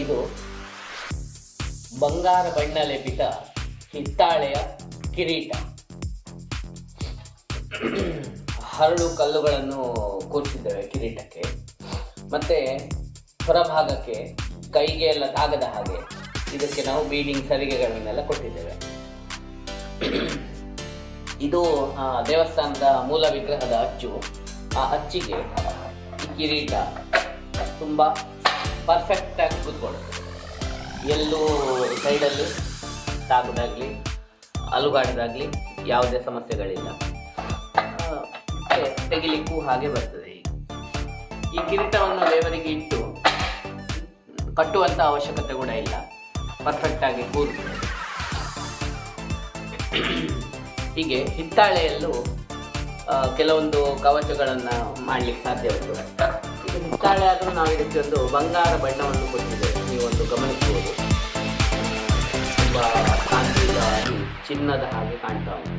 ಇದು ಬಂಗಾರ ಬಣ್ಣ ಲೇಪಿತ ಹಿತ್ತಾಳೆಯ ಕಿರೀಟ. ಹರಳು ಕಲ್ಲುಗಳನ್ನು ಕೂರಿಸಿದ್ದೇವೆ ಕಿರೀಟಕ್ಕೆ. ಮತ್ತೆ ಹೊರಭಾಗಕ್ಕೆ ಕೈಗೆ ಎಲ್ಲ ತಾಗದ ಹಾಗೆ ಇದಕ್ಕೆ ನಾವು ಬೀಡಿಂಗ್ ಸರಿಗೆಗಳನ್ನೆಲ್ಲ ಕೊಟ್ಟಿದ್ದೇವೆ. ಇದು ದೇವಸ್ಥಾನದ ಮೂಲ ವಿಗ್ರಹದ ಅಚ್ಚು. ಆ ಅಚ್ಚಿಗೆ ಈ ಕಿರೀಟ ತುಂಬ ಪರ್ಫೆಕ್ಟಾಗಿ ಕೂತ್ಕೊಳ್ಳುತ್ತೆ. ಎಲ್ಲೂ ಸೈಡಲ್ಲಿ ತಾಗುದಾಗಲಿ ಅಲುಗಾಡೋದಾಗಲಿ ಯಾವುದೇ ಸಮಸ್ಯೆಗಳಿಲ್ಲ. ತೆಗಿಲಿಕ್ಕೂ ಹಾಗೆ ಬರ್ತದೆ. ಈ ಕಿರೀಟವನ್ನು ದೇವರಿಗೆ ಇಟ್ಟು ಕಟ್ಟುವಂಥ ಅವಶ್ಯಕತೆ ಕೂಡ ಇಲ್ಲ, ಪರ್ಫೆಕ್ಟಾಗಿ ಕೂರುತ್ತೆ. ಹೀಗೆ ಹಿತ್ತಾಳೆಯಲ್ಲೂ ಕೆಲವೊಂದು ಕವಚಗಳನ್ನು ಮಾಡಲಿಕ್ಕೆ ಸಾಧ್ಯ ಉಂಟು. ಈಗ ಹಿತ್ತಾಳೆ ಆದರೂ ನಾವು ಇದಕ್ಕೆ ಒಂದು ಬಂಗಾರ ಬಣ್ಣವನ್ನು ಕೊಟ್ಟಿದ್ದೇವೆ, ನೀವೊಂದು ಗಮನಿಸಬಹುದು. ತುಂಬ ಕಾಂತಿಯುತವಾಗಿ ಚಿನ್ನದ ಹಾಗೆ ಕಾಣ್ತಾ ಉಂಟು.